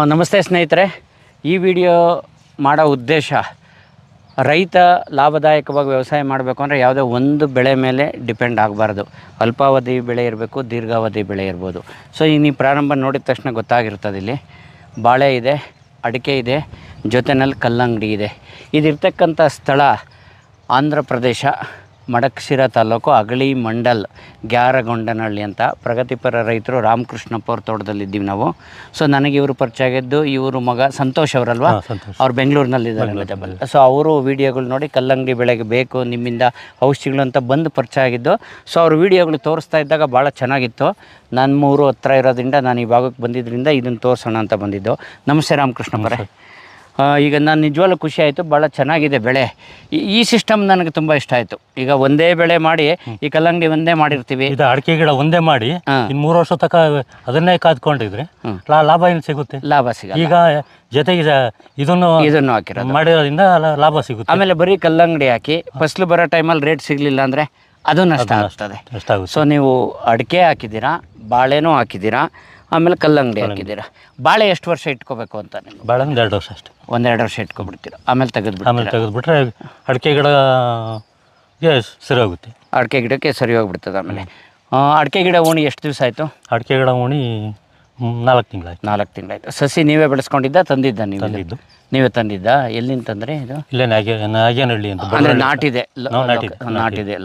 ನಮಸ್ತೆ ಸ್ನೇಹಿತರೆ, ಈ ವಿಡಿಯೋ ಮಾಡೋ ಉದ್ದೇಶ ರೈತ ಲಾಭದಾಯಕವಾಗಿ ವ್ಯವಸಾಯ ಮಾಡಬೇಕು ಅಂದರೆ ಯಾವುದೇ ಒಂದು ಬೆಳೆ ಮೇಲೆ ಡಿಪೆಂಡ್ ಆಗಬಾರ್ದು. ಅಲ್ಪಾವಧಿ ಬೆಳೆ ಇರಬೇಕು, ದೀರ್ಘಾವಧಿ ಬೆಳೆ ಇರ್ಬೋದು. ಸೊ ಈ ನೀವು ಪ್ರಾರಂಭ ನೋಡಿದ ತಕ್ಷಣ ಗೊತ್ತಾಗಿರ್ತದೆ. ಇಲ್ಲಿ ಬಾಳೆ ಇದೆ, ಅಡಿಕೆ ಇದೆ, ಜೊತೆಯಲ್ಲಿ ಕಲ್ಲಂಗಡಿ ಇದೆ. ಇದಿರ್ತಕ್ಕಂಥ ಸ್ಥಳ ಆಂಧ್ರ ಪ್ರದೇಶ, ಮಡಕ್ಶಿರ ತಾಲೂಕು, ಅಗಳಿ ಮಂಡಲ್, ಗ್ಯಾರಗೊಂಡನಹಳ್ಳಿ ಅಂತ. ಪ್ರಗತಿಪರ ರೈತರು ರಾಮಕೃಷ್ಣಪ್ಪ ಅವ್ರ ತೋಟದಲ್ಲಿದ್ದೀವಿ ನಾವು. ಸೊ ನನಗೆ ಇವರು ಪರಿಚಯ ಆಗಿದ್ದು, ಇವರು ಮಗ ಸಂತೋಷ್ ಅವರಲ್ವಾ, ಅವ್ರು ಬೆಂಗಳೂರಿನಲ್ಲಿದ್ದಾರೆ. ಸೊ ಅವರು ವೀಡಿಯೋಗಳು ನೋಡಿ ಕಲ್ಲಂಗಡಿ ಬೆಳೆಗೆ ಬೇಕು ನಿಮ್ಮಿಂದ ಔಷಧಿಗಳು ಅಂತ ಬಂದು ಪರಿಚಯ ಆಗಿದ್ದು. ಸೊ ಅವ್ರ ವೀಡಿಯೋಗಳು ತೋರಿಸ್ತಾ ಇದ್ದಾಗ ಭಾಳ ಚೆನ್ನಾಗಿತ್ತು. ನಮ್ಮೂರು ಹತ್ರ ಇರೋದ್ರಿಂದ ನಾನು ಈ ಭಾಗಕ್ಕೆ ಬಂದಿದ್ದರಿಂದ ಇದನ್ನು ತೋರಿಸೋಣ ಅಂತ ಬಂದಿದ್ದು. ನಮಸ್ತೆ ರಾಮಕೃಷ್ಣಪ್ಪರೇ. ಈಗ ನಾನು ನಿಜವಾಗ್ಲೂ ಖುಷಿ ಆಯಿತು, ಭಾಳ ಚೆನ್ನಾಗಿದೆ ಬೆಳೆ. ಈ ಸಿಸ್ಟಮ್ ನನಗೆ ತುಂಬ ಇಷ್ಟ ಆಯಿತು. ಈಗ ಒಂದೇ ಬೆಳೆ ಮಾಡಿ, ಈ ಕಲ್ಲಂಗಡಿ ಒಂದೇ ಮಾಡಿರ್ತೀವಿ, ಇದು ಅಡಿಕೆ ಗಿಡ ಒಂದೇ ಮಾಡಿ ಇನ್ನು 3 ವರ್ಷ ತನಕ ಅದನ್ನೇ ಕಾದ್ಕೊಂಡಿದ್ರೆ ಲಾಭ ಏನು ಸಿಗುತ್ತೆ? ಲಾಭ ಸಿಗುತ್ತೆ. ಈಗ ಜೊತೆಗೆ ಇದನ್ನು ಹಾಕಿರೋದು ಮಾಡಿರೋದ್ರಿಂದ ಲಾಭ ಸಿಗುತ್ತೆ. ಆಮೇಲೆ ಬರೀ ಕಲ್ಲಂಗಡಿ ಹಾಕಿ ಫಸಲು ಬರೋ ಟೈಮಲ್ಲಿ ರೇಟ್ ಸಿಗಲಿಲ್ಲ ಅಂದರೆ ಅದು ನಷ್ಟ ಆಗ್ತದೆ. ಸೊ ನೀವು ಅಡಿಕೆ ಹಾಕಿದ್ದೀರಾ, ಬಾಳೆನೂ ಹಾಕಿದ್ದೀರಾ, ಆಮೇಲೆ ಕಲ್ಲಂಗಡಿ ಹಾಕಿದ್ದೀರಾ. ಬಾಳೆ ಎಷ್ಟು ವರ್ಷ ಇಟ್ಕೋಬೇಕು ಅಂತ? ನಿಮ್ಗೆ ಬಾಳೆ 2 ವರ್ಷ ಅಷ್ಟೇ. 1-2 ವರ್ಷ ಇಟ್ಕೊಬಿಡ್ತೀರಾ, ಆಮೇಲೆ ತೆಗೆದ್ಬಿಟ್ರೆ ಅಡಿಕೆ ಗಿಡಗೆ ಸರಿ ಹೋಗುತ್ತೆ. ಅಡಿಕೆ ಗಿಡಕ್ಕೆ ಸರಿ ಹೋಗ್ಬಿಡ್ತದೆ. ಆಮೇಲೆ ಅಡಿಕೆ ಗಿಡ ಉಣಿ ಎಷ್ಟು ದಿವಸ ಆಯಿತು? ಅಡಿಕೆ ಗಿಡ ಉಣಿ 4 ತಿಂಗಳಾಯ್ತು. 4 ತಿಂಗಳಾಯ್ತು. ಸಸಿ ನೀವೇ ಬೆಳೆಸ್ಕೊಂಡಿದ್ದ, ತಂದಿದ್ದ? ನೀವೇ ತಂದಿದ್ದ? ಎಲ್ಲಿಂದ ತಂದರೆ? ಇದು ಇಲ್ಲೇ ನಾಗೇನಹಳ್ಳಿ ಅಂತ. ಅಂದರೆ ನಾಟಿದೆ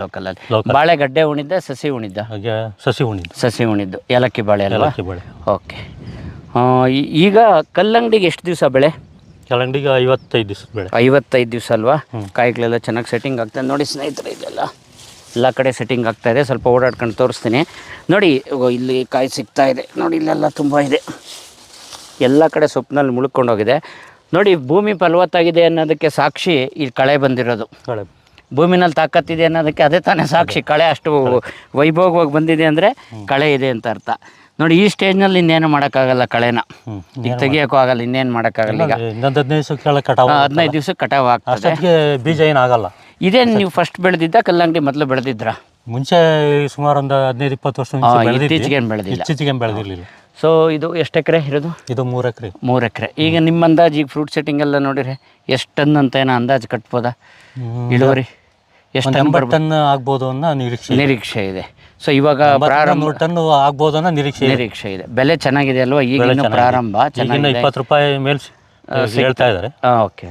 ಲೋಕಲಲ್ಲಿ. ಬಾಳೆ ಗಡ್ಡೆ ಉಣಿದ್ದ, ಸಸಿ ಉಣಿದ್ದ? ಸಸಿ ಉಣಿದ್ದು. ಏಲಕ್ಕಿ ಬಾಳೆ ಅಲ್ವಾ? ಓಕೆ. ಈಗ ಕಲ್ಲಂಗಡಿಗೆ ಎಷ್ಟು ದಿವಸ ಬೆಳೆ? ಕಲ್ಲಂಗಡಿಗೆ 55 ದಿವಸ ಬೆಳೆ. 55 ದಿವಸ ಅಲ್ವಾ? ಕಾಯಿಗಳೆಲ್ಲ ಚೆನ್ನಾಗಿ ಸೆಟ್ಟಿಂಗ್ ಆಗ್ತದೆ ನೋಡಿ ಸ್ನೇಹಿತರೆ. ಇದೆಲ್ಲ ಎಲ್ಲ ಕಡೆ ಸೆಟ್ಟಿಂಗ್ ಆಗ್ತಾಯಿದೆ. ಸ್ವಲ್ಪ ಓಡಾಡ್ಕೊಂಡು ತೋರಿಸ್ತೀನಿ ನೋಡಿ. ಇಲ್ಲಿ ಕಾಯಿ ಸಿಗ್ತಾ ಇದೆ ನೋಡಿ, ಇಲ್ಲೆಲ್ಲ ತುಂಬ ಇದೆ. ಎಲ್ಲ ಕಡೆ ಸೊಪ್ಪಿನಲ್ಲಿ ಮುಳುಕೊಂಡೋಗಿದೆ ನೋಡಿ. ಭೂಮಿ ಫಲವತ್ತಾಗಿದೆ ಅನ್ನೋದಕ್ಕೆ ಸಾಕ್ಷಿ ಈ ಕಳೆ ಬಂದಿರೋದು. ಭೂಮಿನಲ್ಲಿ ತಾಕತ್ತಿದೆ ಅನ್ನೋದಕ್ಕೆ ಅದೇ ತಾನೇ ಸಾಕ್ಷಿ. ಕಳೆ ಅಷ್ಟು ವೈಭೋಗವಾಗಿ ಬಂದಿದೆ ಅಂದರೆ ಕಳೆ ಇದೆ ಅಂತ ಅರ್ಥ ನೋಡಿ. ಈ ಸ್ಟೇಜ್ನಲ್ಲಿ ಇನ್ನೇನು ಮಾಡೋಕ್ಕಾಗಲ್ಲ, ಕಳೆನ ಈಗ ತೆಗಿಯೋಕ್ಕೂ ಆಗಲ್ಲ, ಇನ್ನೇನು ಮಾಡೋಕ್ಕಾಗಲ್ಲ. ಈಗ 15 ದಿವಸಕ್ಕೆ ಕಟಾವು ಆಗ್ತದೆ. ಬೀಜ ಏನಾಗಲ್ಲ. ಇದೇನು ನೀವು ಫಸ್ಟ್ ಬೆಳೆದಿದ್ದ ಕಲ್ಲಂಗಡಿ? ಮೊದಲು ಬೆಳೆದಿದ್ರ? ಮುಂಚೆ ಸುಮಾರು ಒಂದು 15-20 ವರ್ಷ ಇತ್ತೀಚೆಗೆ ಬೆಳೆದಿಲ್ಲ. ಸೊ ಇದು ಎಷ್ಟು ಎಕರೆ ಇರೋದು? ಇದು 3 ಎಕರೆ. 3 ಎಕರೆ. ಈಗ ನಿಮ್ಮ ಅಂದಾಜು ಈಗ ಫ್ರೂಟ್ ಸೆಟ್ಟಿಂಗ್ ಎಲ್ಲ ನೋಡಿರಿ ಎಷ್ಟು ಟನ್ ಅಂತ ಏನೋ ಅಂದಾಜು ಕಟ್ಬೋದಾ? ಇಳುವರಿ ಎಷ್ಟು? 80 ಟನ್ ಆಗ್ಬೋದು ಅನ್ನೋ ನಿರೀಕ್ಷೆ ಇದೆ. ಸೊ ಇವಾಗ ಪ್ರಾರಂಭ 100 ಟನ್ ಆಗ್ಬೋದು ಅನ್ನೋ ನಿರೀಕ್ಷೆ ಇದೆ. ಬೆಲೆ ಚೆನ್ನಾಗಿದೆ ಅಲ್ವಾ? ಈಗ ಪ್ರಾರಂಭ ಚೆನ್ನಾಗಿದೆ. 20 ರೂಪಾಯಿ ಮೇಲೆ ಹೇಳ್ತಾ ಇದ್ದಾರೆ. ಓಕೆ.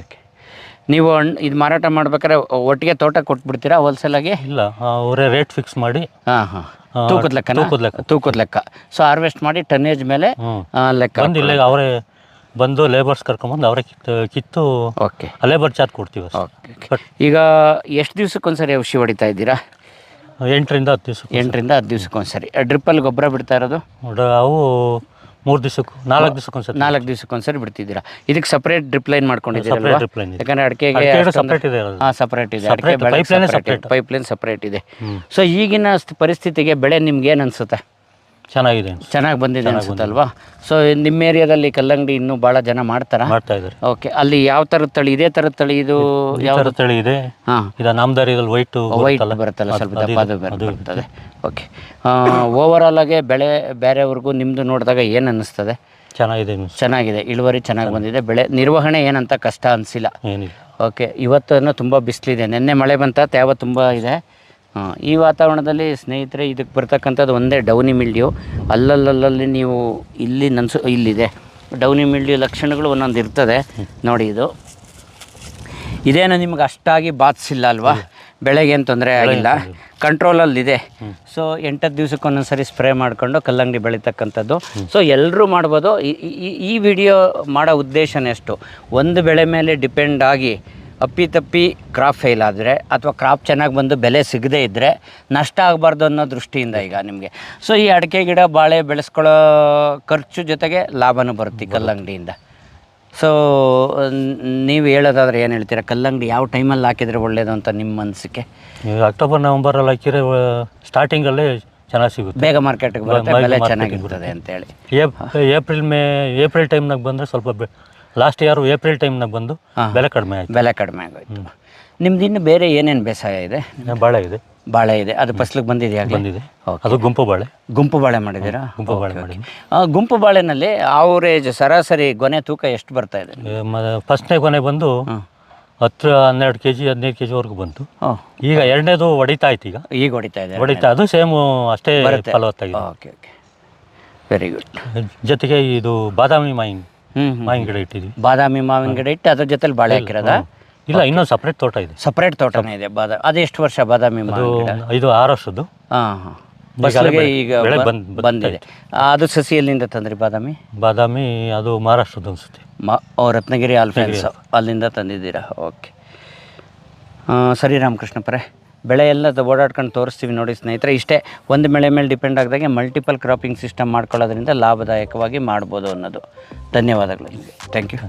ನೀವು ಇದು ಮಾರಾಟ ಮಾಡ್ಬೇಕಾದ್ರೆ ಒಟ್ಟಿಗೆ ತೋಟ ಕೊಟ್ಬಿಡ್ತೀರಾ ಹೋಲ್ಸೇಲಾಗಿ? ಇಲ್ಲ, ಅವರೇ ರೇಟ್ ಫಿಕ್ಸ್ ಮಾಡಿ. ತೂಕದ ಲೆಕ್ಕ. ಸೊ ಹಾರ್ವೆಸ್ಟ್ ಮಾಡಿ ಟನ್ನೇಜ್ ಮೇಲೆ ಲೆಕ್ಕ ಇಲ್ಲ, ಅವರೇ ಬಂದು ಲೇಬರ್ಸ್ ಕರ್ಕೊಂಡ್ಬಂದು ಅವರೇ ಕಿತ್ತು ಓಕೆ ಲೇಬರ್ ಚಾರ್ಜ್ ಕೊಡ್ತೀವಿ. ಈಗ ಎಷ್ಟು ದಿವ್ಸಕ್ಕೊಂದ್ಸರಿ ಔಷಧಿ ಹೊಡಿತಾ ಇದ್ದೀರಾ? 8ರಿಂದ 10 ದಿವಸ. 8ರಿಂದ 10 ದಿವ್ಸಕ್ಕೊಂದ್ಸರಿ. ಡ್ರಿಪ್ಪಲ್ಲಿ ಗೊಬ್ಬರ ಬಿಡ್ತಾ ಇರೋದು? ಅವು 3 ದಿವಸಕ್ಕೂ 4 ದಿವಸಕ್ಕೊಂದ್ಸರಿ. 4 ದಿವಸಕ್ಕೊಂದ್ಸರಿ ಬಿಡ್ತಿದ್ದೀರಾ. ಇದಕ್ಕೆ ಸಪ್ರೇಟ್ ಡ್ರಿಪ್ ಲೈನ್ ಮಾಡ್ಕೊಂಡಿದ್ದೀರಾ? ಯಾಕಂದರೆ ಅಡಿಕೆಗೆ ಸಪ್ರೇಟ್ ಇದೆ. ಸಪ್ರೇಟ್ ಇದೆ. ಪೈಪ್ಲೈನ್ ಸಪ್ರೇಟ್ ಇದೆ. ಸೊ ಈಗಿನ ಪರಿಸ್ಥಿತಿಗೆ ಬೆಳೆ ನಿಮ್ಗೆ ಏನು ಅನಿಸುತ್ತೆ? ಚೆನ್ನಾಗಿ ಬಂದಿದೆ ಅನ್ಸುತ್ತಲ್ವಾ? ಸೊ ನಿಮ್ಮ ಏರಿಯಾದಲ್ಲಿ ಕಲ್ಲಂಗಡಿ ಇನ್ನೂ ಭಾಳ ಜನ ಮಾಡ್ತಾ ಇದ್ದಾರೆ. ಓಕೆ. ಅಲ್ಲಿ ಯಾವ ಥರದ ತಳಿ? ಇದೇ ಥರದ ತಳಿ ಇದು? ಯಾವ ತಳಿ ಇದೆ? ನಾಮದಾರಿಯಲ್ಲಿ ವೈಟ್ ಬರುತ್ತಲ್ಲ, ಸ್ವಲ್ಪ ದಪ್ಪ ಬರ್ತದೆ. ಓಕೆ. ಓವರಾಲ್ ಆಗಿ ಬೆಳೆ ಬೇರೆಯವ್ರಿಗೂ ನಿಮ್ಮದು ನೋಡಿದಾಗ ಏನು ಅನ್ನಿಸ್ತದೆ? ಚೆನ್ನಾಗಿದೆ. ಇಳುವರಿ ಚೆನ್ನಾಗಿ ಬಂದಿದೆ. ಬೆಳೆ ನಿರ್ವಹಣೆ ಏನಂತ ಕಷ್ಟ ಅನಿಸಿಲ್ಲ? ಓಕೆ. ಇವತ್ತನ್ನು ತುಂಬ ಬಿಸಿಲಿದೆ. ನಿನ್ನೆ ಮಳೆ ಬಂತ, ತೇವ ತುಂಬ ಇದೆ. ಈ ವಾತಾವರಣದಲ್ಲಿ ಸ್ನೇಹಿತರೆ ಇದಕ್ಕೆ ಬರ್ತಕ್ಕಂಥದ್ದು ಒಂದೇ ಡೌನಿ ಮಿಲ್ಡ್ಯೂ. ಅಲ್ಲಲ್ಲಿ ನೀವು ಇಲ್ಲಿದೆ ಡೌನಿ ಮಿಲ್ಡ್ಯೂ ಲಕ್ಷಣಗಳು ಒಂದೊಂದು ಇರ್ತದೆ ನೋಡಿ. ಇದೇನು ನಿಮ್ಗೆ ಅಷ್ಟಾಗಿ ಬಾಧಿಸಿಲ್ಲ ಅಲ್ವಾ? ಬೆಳೆಗೆ ಏನು ತೊಂದರೆ ಆಗಿಲ್ಲ, ಕಂಟ್ರೋಲಲ್ಲಿದೆ. ಸೊ 8 ದಿವಸಕ್ಕೊಂದೊಂದ್ಸರಿ ಸ್ಪ್ರೇ ಮಾಡಿಕೊಂಡು ಕಲ್ಲಂಗಡಿ ಬೆಳೀತಕ್ಕಂಥದ್ದು. ಸೊ ಎಲ್ಲರೂ ಮಾಡ್ಬೋದು. ಈ ವಿಡಿಯೋ ಮಾಡೋ ಉದ್ದೇಶನೇ ಎಷ್ಟು, ಒಂದು ಬೆಳೆ ಮೇಲೆ ಡಿಪೆಂಡ್ ಆಗಿ ಅಪ್ಪಿತಪ್ಪಿ ಕ್ರಾಪ್ ಫೇಲ್ ಆದರೆ ಅಥವಾ ಕ್ರಾಪ್ ಚೆನ್ನಾಗಿ ಬಂದು ಬೆಲೆ ಸಿಗದೇ ಇದ್ದರೆ ನಷ್ಟ ಆಗಬಾರ್ದು ಅನ್ನೋ ದೃಷ್ಟಿಯಿಂದ ಈಗ ನಿಮಗೆ. ಸೊ ಈ ಅಡಿಕೆ ಗಿಡ ಬಾಳೆ ಬೆಳೆಸ್ಕೊಳ್ಳೋ ಖರ್ಚು ಜೊತೆಗೆ ಲಾಭನೂ ಬರುತ್ತೆ ಕಲ್ಲಂಗಡಿಯಿಂದ. ಸೊ ನೀವು ಹೇಳೋದಾದ್ರೆ ಏನು ಹೇಳ್ತೀರಾ? ಕಲ್ಲಂಗಡಿ ಯಾವ ಟೈಮಲ್ಲಿ ಹಾಕಿದರೆ ಒಳ್ಳೆಯದು ಅಂತ ನಿಮ್ಮ ಮನಸ್ಸಿಗೆ? ಅಕ್ಟೋಬರ್ ನವಂಬರಲ್ಲಿ ಹಾಕಿದರೆ ಸ್ಟಾರ್ಟಿಂಗಲ್ಲೇ ಚೆನ್ನಾಗಿ ಸಿಗುತ್ತೆ, ಬೇಗ ಮಾರ್ಕೆಟ್ಗೆ ಬರುತ್ತೆ, ಬೆಲೆ ಚೆನ್ನಾಗಿರ್ತದೆ ಅಂತೇಳಿ. ಏಪ್ರಿಲ್ ಟೈಮ್ನಾಗ ಬಂದರೆ ಸ್ವಲ್ಪ ಲಾಸ್ಟ್ ಇಯರ್ ಏಪ್ರಿಲ್ ಟೈಮ್ನಾಗ ಬಂದು ಬೆಲೆ ಕಡಿಮೆ ಆಗೋಯ್ತು. ನಿಮ್ದು ಇನ್ನು ಬೇರೆ ಏನೇನು ಬೇಸಾಯ ಇದೆ? ಬಾಳೆ ಇದೆ. ಬಾಳೆ ಇದೆ, ಅದು ಫಸ್ಲಿಗೆ ಬಂದಿದೆಯಾ? ಬಂದಿದೆ. ಅದು ಗುಂಪು ಬಾಳೆ. ಗುಂಪು ಬಾಳೆ ಮಾಡಿದ್ದೀರಾ? ಗುಂಪು ಬಾಳೆ ಮಾಡಿ. ಗುಂಪು ಬಾಳೆನಲ್ಲಿ ಆವರೇಜ್ ಸರಾಸರಿ ಗೊನೆ ತೂಕ ಎಷ್ಟು ಬರ್ತಾ ಇದೆ? ಫಸ್ಟ್ನೇ ಗೊನೆ ಬಂದು 10-12 kg 15 kg ವರೆಗೂ ಬಂತು. ಈಗ ಎರಡನೇದು ಹೊಡಿತಾ ಇತ್ತು, ಈಗ ಹೊಡಿತಾ ಇದೆ. ಅದು ಸೇಮ್ ಅಷ್ಟೇ ಫಲವತ್ತಾಗಿದೆ. Okay okay, very good. ಜೊತೆಗೆ ಇದು ಬಾದಾಮಿ ಮಾವಿನ ಗಿಡ ಇಟ್ಟಿದ್ವಿ. ಬಾದಾಮಿ ಮಾವಿನ ಗಿಡ ಇಟ್ಟು ಅದ್ರ ಜೊತೆಲಿ ಬಾಳೆ ಹಾಕಿರೋದಾ? ಇಲ್ಲ, ಇನ್ನೊಂದು ಸಪ್ರೇಟ್ ತೋಟ ಇದೆ. ಸಪ್ರೇಟ್ ತೋಟನೇ ಇದೆ. ಅದು ಎಷ್ಟು ವರ್ಷ ಬಾದಾಮಿ ಮಾವಿನ ಗಿಡ? ಇದು 6 ವರ್ಷದ್ದು. ಹಾಂ, ಬಸ್ಲಿಗೆ ಈಗ ಬಂದಿದೆ. ಅದು ಸಸಿ ಎಲ್ಲಿಂದ ತಂದ್ರಿ ಬಾದಾಮಿ? ಬಾದಾಮಿ ಅದು ಮಹಾರಾಷ್ಟ್ರದ್ದು ಅನಿಸುತ್ತೆ. ರತ್ನಗಿರಿ ಆಲ್ಫೆನ್ಸ್ ಅಲ್ಲಿಂದ ತಂದಿದ್ದೀರಾ? ಓಕೆ, ಸರಿ ರಾಮಕೃಷ್ಣಪ್ಪರೇ, ಬೆಳೆ ಎಲ್ಲ ಓಡಾಡ್ಕೊಂಡು ತೋರಿಸ್ತೀವಿ ನೋಡಿ ಸ್ನೇಹಿತರೆ. ಇಷ್ಟೇ, ಒಂದು ಬೆಳೆ ಮೇಲೆ ಡಿಪೆಂಡ್ ಆಗಿದಾಗೆ ಮಲ್ಟಿಪಲ್ ಕ್ರಾಪಿಂಗ್ ಸಿಸ್ಟಮ್ ಮಾಡ್ಕೊಳ್ಳೋದ್ರಿಂದ ಲಾಭದಾಯಕವಾಗಿ ಮಾಡ್ಬೋದು ಅನ್ನೋದು. ಧನ್ಯವಾದಗಳು ನಿಮಗೆ. Thank you.